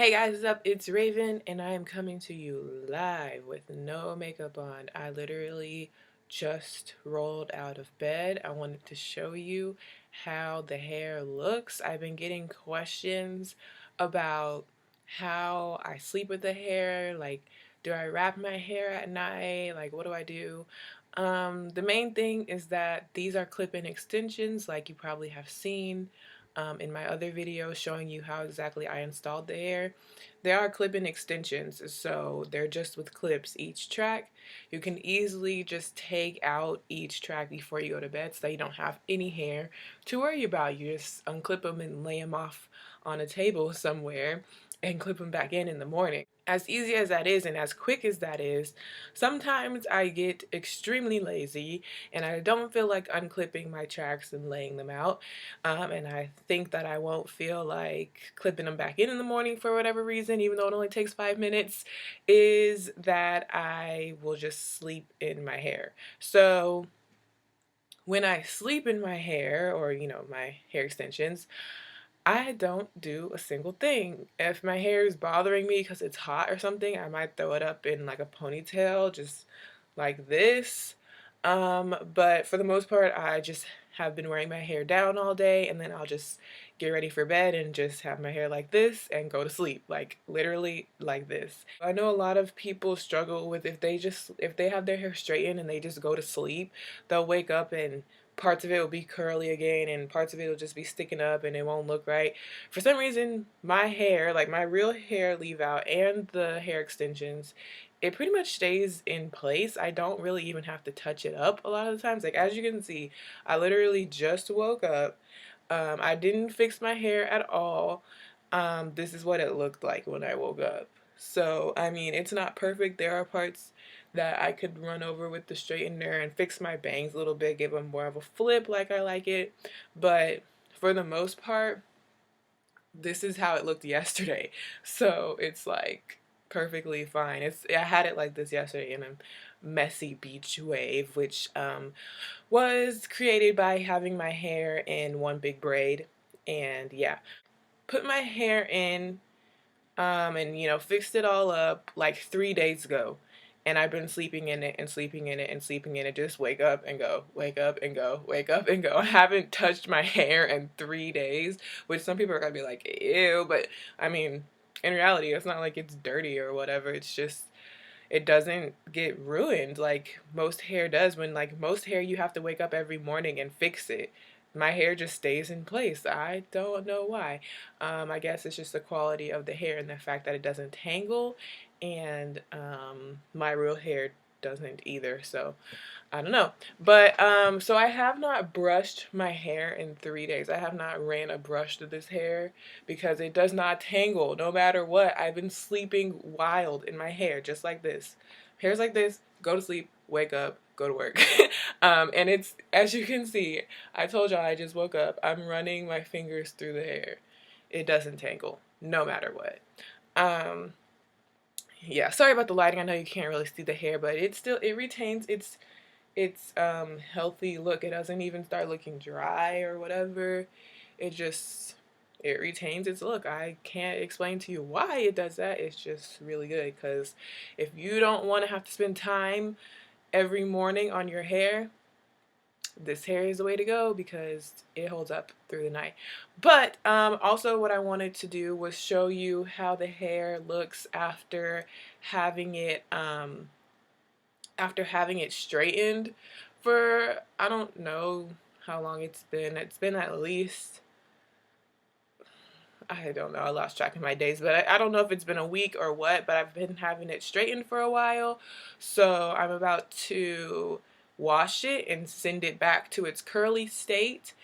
Hey guys, what's up? It's Raven, and I am coming to you live with no makeup on. I literally just rolled out of bed. I wanted to show you how the hair looks. I've been getting questions about how I sleep with the hair. Like, do I wrap my hair at night? Like, what do I do? The main thing is that these are clip-in extensions, like you probably have seen in my other video showing you how exactly I installed the hair. They are clip-in extensions, so they're just with clips each track. You can easily just take out each track before you go to bed so that you don't have any hair to worry about. You just unclip them and lay them off on a table somewhere and clip them back in the morning. As easy as that is and as quick as that is, sometimes I get extremely lazy and I don't feel like unclipping my tracks and laying them out. And I think that I won't feel like clipping them back in the morning for whatever reason, even though it only takes 5 minutes, is that I will just sleep in my hair. So when I sleep in my hair, or my hair extensions, I don't do a single thing. If my hair is bothering me because it's hot or something, I might throw it up in like a ponytail, just like this. But for the most part, I just have been wearing my hair down all day, and then I'll just get ready for bed and just have my hair like this and go to sleep, like literally like this. I know a lot of people struggle with if they have their hair straightened and they just go to sleep, they'll wake up and parts of it will be curly again and parts of it will just be sticking up and it won't look right. For some reason, my hair, like my real hair leave out and the hair extensions, it pretty much stays in place. I don't really even have to touch it up a lot of the times. Like, as you can see, I literally just woke up. I didn't fix my hair at all. This is what it looked like when I woke up. So, I mean, it's not perfect. There are parts that I could run over with the straightener and fix my bangs a little bit, give them more of a flip like I like it. But for the most part, this is how it looked yesterday. So it's like perfectly fine. I had it like this yesterday in a messy beach wave, which was created by having my hair in one big braid. And yeah, put my hair in and fixed it all up like 3 days ago. And I've been sleeping in it and sleeping in it and sleeping in it. Just wake up and go, wake up and go, wake up and go. I haven't touched my hair in 3 days, which some people are gonna be like, ew. But I mean, in reality, it's not like it's dirty or whatever. It's just, it doesn't get ruined like most hair does. When like most hair, you have to wake up every morning and fix it. My hair just stays in place. I don't know why. I guess it's just the quality of the hair and the fact that it doesn't tangle, and my real hair doesn't either. So I don't know. But so I have not brushed my hair in 3 days. I have not ran a brush through this hair because it does not tangle no matter what. I've been sleeping wild in my hair, just like this. Hair's like this, go to sleep, wake up, go to work. And it's, as you can see, I told y'all I just woke up. I'm running my fingers through the hair. It doesn't tangle, no matter what. Um, yeah, sorry about the lighting. I know you can't really see the hair, but it retains its healthy look. It doesn't even start looking dry or whatever. It retains its look. I can't explain to you why it does that. It's just really good, because if you don't want to have to spend time every morning on your hair, this hair is the way to go because it holds up through the night. But also what I wanted to do was show you how the hair looks having it after having it straightened for, I don't know how long it's been. It's been at least, I don't know, I lost track of my days, but I don't know if it's been a week or what, but I've been having it straightened for a while. So I'm about to wash it and send it back to its curly state.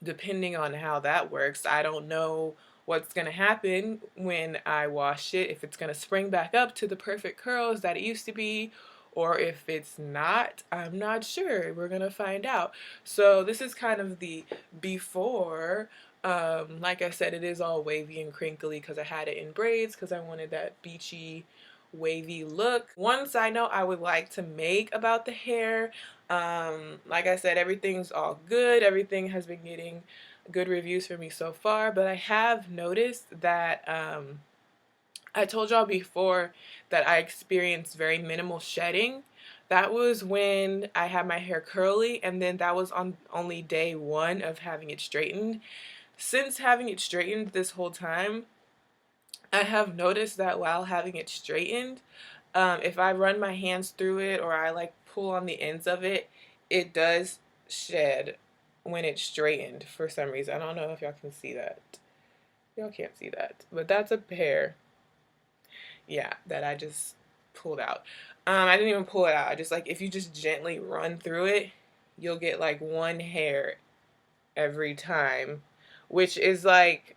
Depending on how that works, I don't know what's going to happen when I wash it, if it's going to spring back up to the perfect curls that it used to be, or if it's not. I'm not sure. We're going to find out. So this is kind of the before. Like I said, it is all wavy and crinkly because I had it in braids because I wanted that beachy, wavy look. One side note I would like to make about the hair, like I said, everything's all good. Everything has been getting good reviews for me so far, but I have noticed that I told y'all before that I experienced very minimal shedding. That was when I had my hair curly, and then that was on only day one of having it straightened. Since having it straightened this whole time, I have noticed that while having it straightened, if I run my hands through it or I like pull on the ends of it, it does shed when it's straightened for some reason. I don't know if y'all can see that. Y'all can't see that, but that's a hair, yeah, that I just pulled out. I didn't even pull it out. I just like if you just gently run through it, you'll get like one hair every time, which is like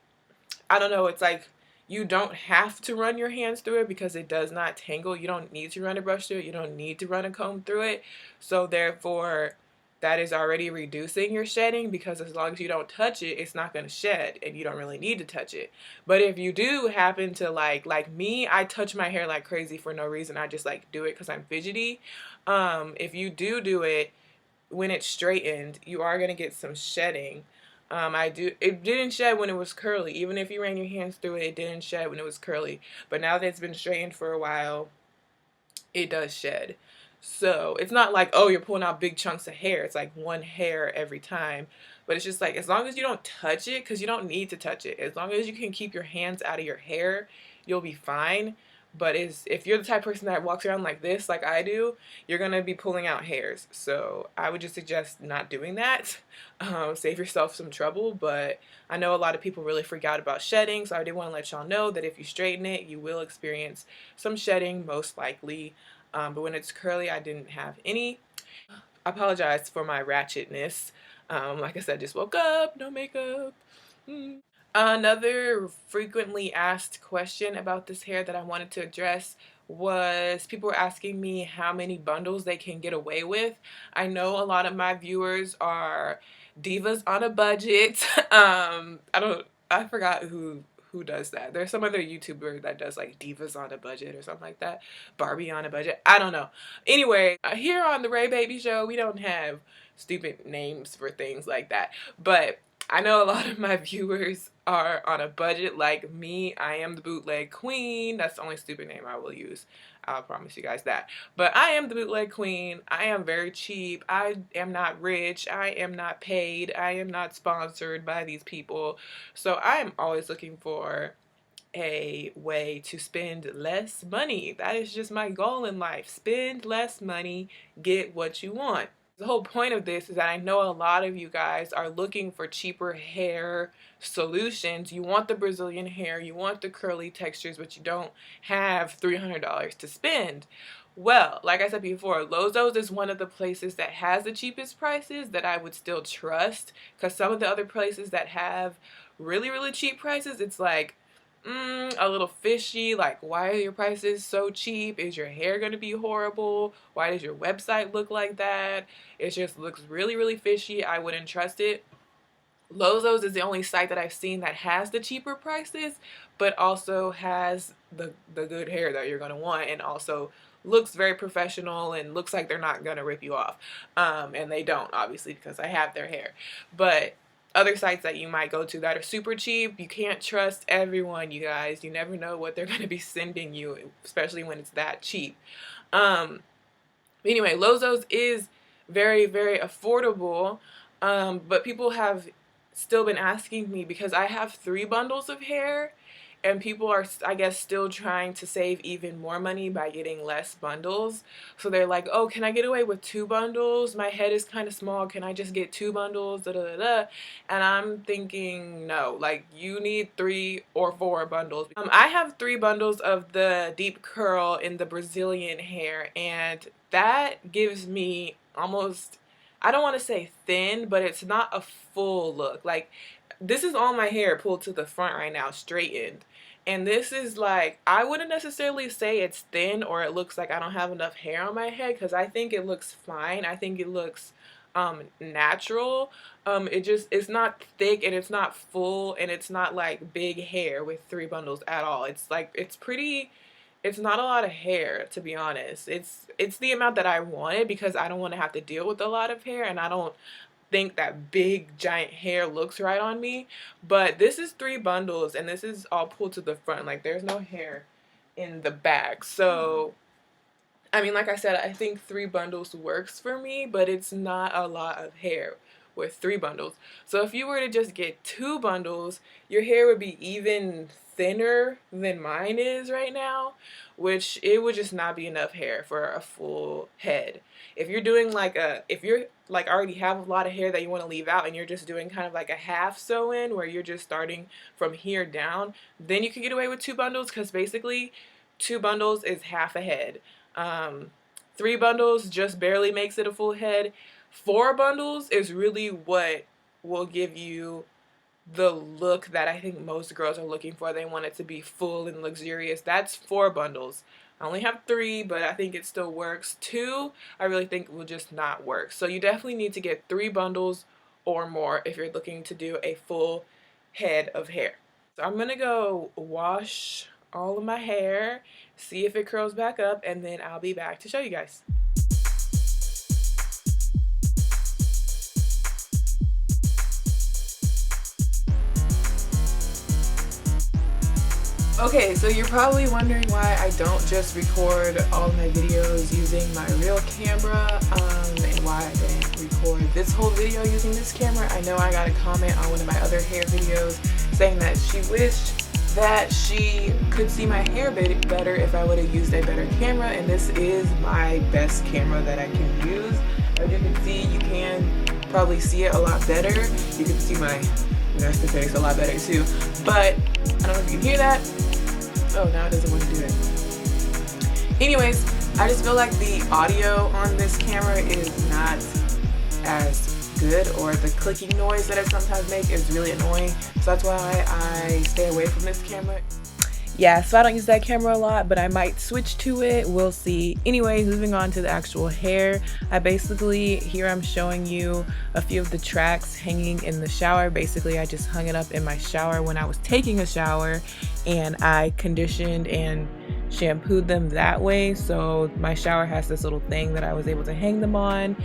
I don't know, it's like you don't have to run your hands through it because it does not tangle. You don't need to run a brush through it. You don't need to run a comb through it. So therefore, that is already reducing your shedding because as long as you don't touch it, it's not going to shed and you don't really need to touch it. But if you do happen to like me, I touch my hair like crazy for no reason. I just like do it because I'm fidgety. If you do it, when it's straightened, you are gonna get some shedding. It didn't shed when it was curly. Even if you ran your hands through it, it didn't shed when it was curly. But now that it's been straightened for a while, it does shed. So it's not like, oh, you're pulling out big chunks of hair. It's like one hair every time. But it's just like, as long as you don't touch it, because you don't need to touch it, as long as you can keep your hands out of your hair, you'll be fine. But if you're the type of person that walks around like this, like I do, you're going to be pulling out hairs. So I would just suggest not doing that. Save yourself some trouble. But I know a lot of people really freak out about shedding. So I did want to let y'all know that if you straighten it, you will experience some shedding, most likely. But when it's curly, I didn't have any. I apologize for my ratchetness. Like I said, just woke up, no makeup. Another frequently asked question about this hair that I wanted to address was people were asking me how many bundles they can get away with. I know a lot of my viewers are divas on a budget. I forgot who does that. There's some other YouTuber that does like divas on a budget or something like that. Barbie on a budget. I don't know. Anyway, here on the Ray Baby Show, we don't have stupid names for things like that. But I know a lot of my viewers are on a budget like me. I am the bootleg queen. That's the only stupid name I will use. I'll promise you guys that. But I am the bootleg queen. I am very cheap. I am not rich. I am not paid. I am not sponsored by these people. So I am always looking for a way to spend less money. That is just my goal in life. Spend less money, get what you want. The whole point of this is that I know a lot of you guys are looking for cheaper hair solutions. You want the Brazilian hair, you want the curly textures, but you don't have $300 to spend. Well, like I said before, Lozo's is one of the places that has the cheapest prices that I would still trust, because some of the other places that have really, really cheap prices, it's like, a little fishy. Like, why are your prices so cheap? Is your hair going to be horrible? Why does your website look like that? It just looks really, really fishy. I wouldn't trust it. Lozo's is the only site that I've seen that has the cheaper prices, but also has the good hair that you're going to want, and also looks very professional and looks like they're not going to rip you off. And they don't, obviously, because I have their hair. But other sites that you might go to that are super cheap, you can't trust everyone, you guys. You never know what they're going to be sending you, especially when it's that cheap. Anyway, Lozo's is very, very affordable, but people have still been asking me because I have 3 bundles of hair, and people are, I guess, still trying to save even more money by getting less bundles. So they're like, oh, can I get away with 2 bundles? My head is kind of small. Can I just get 2 bundles? Da, da, da, da. And I'm thinking, no, like you need 3 or 4 bundles. I have 3 bundles of the deep curl in the Brazilian hair, and that gives me almost, I don't want to say thin, but it's not a full look. Like, this is all my hair pulled to the front right now, straightened. And this is like, I wouldn't necessarily say it's thin or it looks like I don't have enough hair on my head, because I think it looks fine. I think it looks natural. It's not thick and it's not full and it's not like big hair with 3 bundles at all. It's like, it's not a lot of hair, to be honest. It's the amount that I wanted because I don't want to have to deal with a lot of hair, and I don't think that big giant hair looks right on me. But this is 3 bundles, and this is all pulled to the front. Like, there's no hair in the back. So I mean, like I said, I think 3 bundles works for me, but it's not a lot of hair with 3 bundles. So if you were to just get 2 bundles, your hair would be even thinner than mine is right now, which it would just not be enough hair for a full head. If you're doing like if you're like already have a lot of hair that you want to leave out and you're just doing kind of like a half sew in where you're just starting from here down, then you can get away with 2 bundles, because basically 2 bundles is half a head. 3 bundles just barely makes it a full head. 4 bundles is really what will give you the look that I think most girls are looking for. They want it to be full and luxurious. That's 4 bundles. I only have 3, but I think it still works. 2, I really think will just not work. So you definitely need to get 3 bundles or more if you're looking to do a full head of hair. So I'm gonna go wash all of my hair, see if it curls back up, and then I'll be back to show you guys. Okay, so you're probably wondering why I don't just record all of my videos using my real camera, and why I didn't record this whole video using this camera. I know I got a comment on one of my other hair videos saying that she wished that she could see my hair better if I would have used a better camera, and this is my best camera that I can use. As you can see, you can probably see it a lot better. You can see my nasty face a lot better too, but I don't know if you can hear that. Oh, now it doesn't want to do it. Anyways, I just feel like the audio on this camera is not as good, or the clicking noise that I sometimes make is really annoying, so that's why I stay away from this camera. Yeah, so I don't use that camera a lot, but I might switch to it. We'll see. Anyway, moving on to the actual hair. Here I'm showing you a few of the tracks hanging in the shower. Basically, I just hung it up in my shower when I was taking a shower, and I conditioned and shampooed them that way. So my shower has this little thing that I was able to hang them on,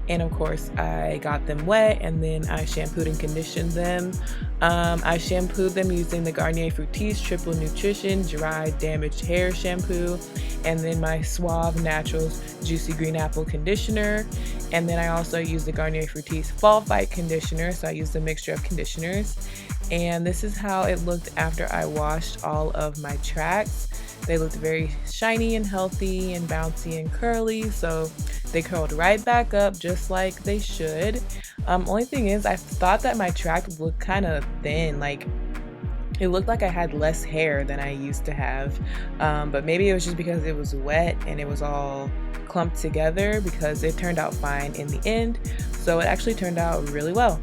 and of course I got them wet and then I shampooed and conditioned them. I shampooed them using the Garnier Fructis Triple Nutrition Dry Damaged Hair Shampoo, and then my Suave Naturals Juicy Green Apple Conditioner, and then I also used the Garnier Fructis Fall Fight Conditioner. So I used a mixture of conditioners, and this is how it looked after I washed all of my tracks. They looked very shiny and healthy and bouncy and curly, so they curled right back up just like they should. Only thing is, I thought that my track looked kind of thin, like it looked like I had less hair than I used to have, but maybe it was just because it was wet and it was all clumped together, because it turned out fine in the end. So it actually turned out really well.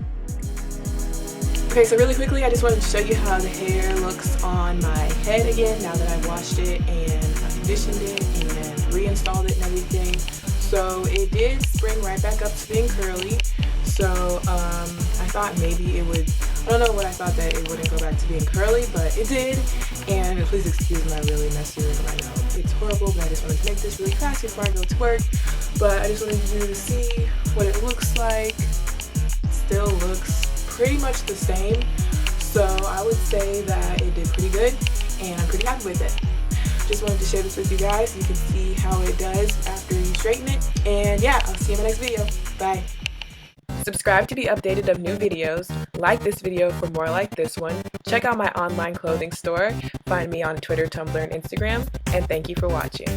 Okay, so really quickly, I just wanted to show you how the hair looks on my head again now that I washed it and I conditioned it and reinstalled it and everything. So it did spring right back up to being curly. So I thought maybe it would, I don't know what I thought, that it wouldn't go back to being curly, but it did. And please excuse my really messy room. I know it's horrible, but I just wanted to make this really fast before I go to work. But I just wanted you to see what it looks like. Still looks pretty much the same, so I would say that it did pretty good and I'm pretty happy with it. Just wanted to share this with you guys. You can see how it does after you straighten it, and yeah, I'll see you in my next video. Bye. Subscribe to be updated of new videos, like this video for more like this one, check out my online clothing store, find me on Twitter, Tumblr, and Instagram, and thank you for watching.